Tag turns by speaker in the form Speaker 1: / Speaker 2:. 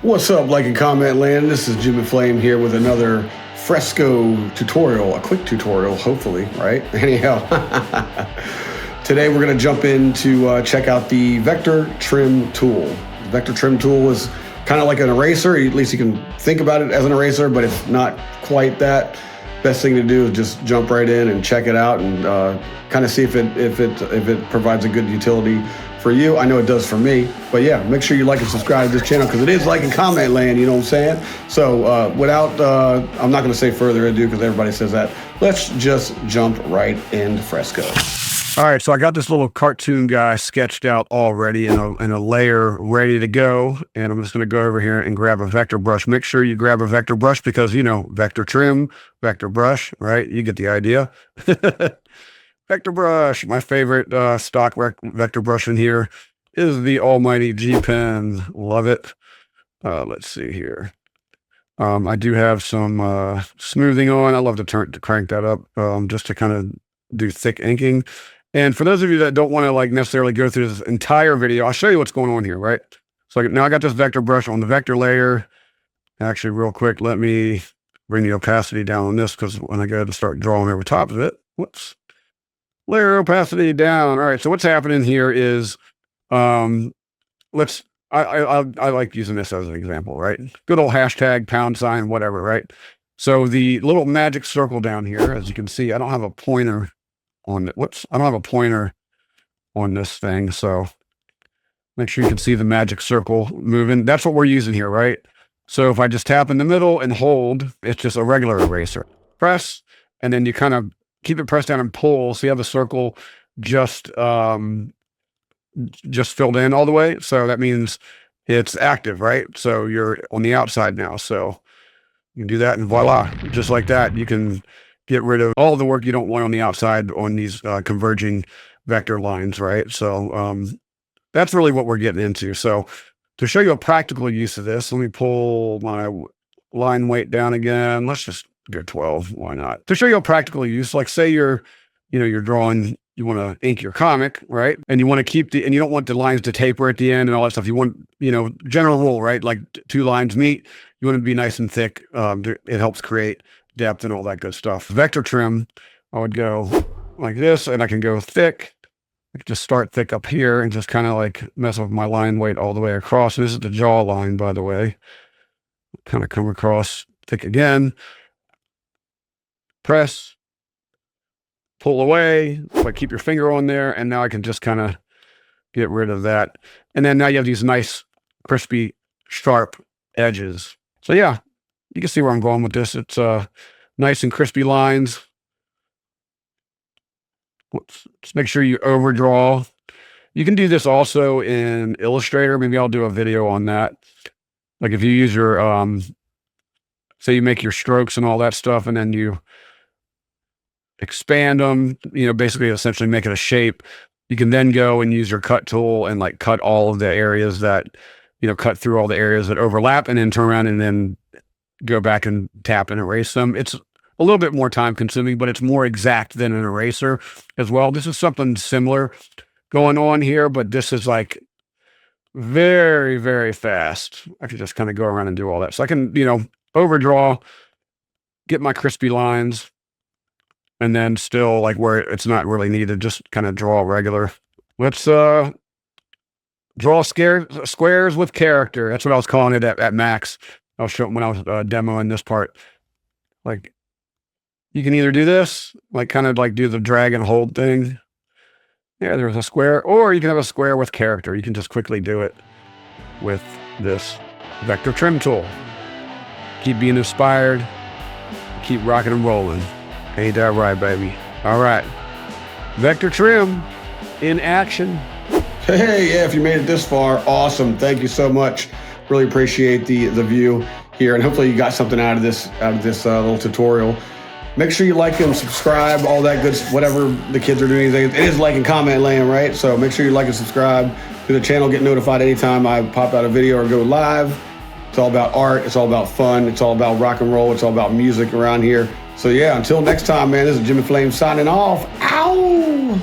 Speaker 1: What's up, like and comment land? This is Jimmy Flame here with another Fresco tutorial, a quick tutorial, hopefully, right? Anyhow, today we're going to jump in to check out the vector trim tool. The vector trim tool is kind of like an eraser. At least you can think about it as an eraser, but it's not quite that. Best thing to do is just jump right in and check it out and kind of see if it provides a good utility for you. I know it does for me, but yeah, make sure you like and subscribe to this channel because it is like and comment land, you know what I'm saying? So I'm not going to say further ado because everybody says that. Let's just jump right into Fresco.
Speaker 2: All right, so I got this little cartoon guy sketched out already in a layer ready to go, and I'm just going to go over here and grab a vector brush. Make sure you grab a vector brush because, you know, vector trim, vector brush, right? You get the idea. Vector brush, my favorite stock vector brush in here is the almighty G-Pen. Love it. Let's see here. I do have some smoothing on. I love to crank that up just to kind of do thick inking. And for those of you that don't want to like necessarily go through this entire video, I'll show you what's going on here, right? So now I got this vector brush on the vector layer. Actually, real quick, let me bring the opacity down on this because when I go to start drawing over top of it, whoops. Layer opacity down. All right, so what's happening here is, I like using this as an example, right? Good old hashtag, #, whatever, right? So the little magic circle down here, as you can see, I don't have a pointer on it. I don't have a pointer on this thing, so make sure you can see the magic circle moving. That's what we're using here, right? So if I just tap in the middle and hold, it's just a regular eraser. Press, and then you kind of keep it pressed down and pull, so you have the circle just filled in all the way. So that means it's active, right? So you're on the outside now. So you can do that and voila, just like that. You can get rid of all the work you don't want on the outside on these converging vector lines, right? So that's really what we're getting into. So to show you a practical use of this, let me pull my line weight down again. Let's just go 12. Why not? To show you a practical use, like say you're drawing, you want to ink your comic, right? And you want to keep and you don't want the lines to taper at the end and all that stuff. You want, general rule, right? Like two lines meet, you want it to be nice and thick. It helps create depth and all that good stuff. Vector trim, I would go like this and I can go thick. I can just start thick up here and just kind of like mess with my line weight all the way across. And this is the jaw line, by the way. Kind of come across thick again. Press, pull away, but keep your finger on there, and now I can just kind of get rid of that. And then now you have these nice, crispy, sharp edges. So yeah, you can see where I'm going with this. It's nice and crispy lines. Just make sure you overdraw. You can do this also in Illustrator. Maybe I'll do a video on that. Like if you use your, say you make your strokes and all that stuff, and then you expand them, basically essentially make it a shape. You can then go and use your cut tool and like cut all of the areas that, cut through all the areas that overlap and then turn around and then go back and tap and erase them. It's a little bit more time consuming, but it's more exact than an eraser as well. This is something similar going on here, but this is like very, very fast. I can just kind of go around and do all that. So I can, overdraw, get my crispy lines, and then still like where it's not really needed, just kind of draw regular. Let's draw squares with character. That's what I was calling it at Max. I was showing when I was demoing this part. Like you can either do this, like kind of like do the drag and hold thing. Yeah, there's a square, or you can have a square with character. You can just quickly do it with this vector trim tool. Keep being inspired, keep rocking and rolling. Ain't that right, baby? All right. Vector trim in action.
Speaker 1: Hey, yeah, if you made it this far, awesome. Thank you so much. Really appreciate the view here, and hopefully you got something out of this little tutorial. Make sure you like and subscribe, all that good, whatever the kids are doing. It is like and comment land, right? So make sure you like and subscribe to the channel. Get notified anytime I pop out a video or go live. It's all about art. It's all about fun. It's all about rock and roll. It's all about music around here. So yeah, until next time, man, this is Jimmy Flame signing off. Ow!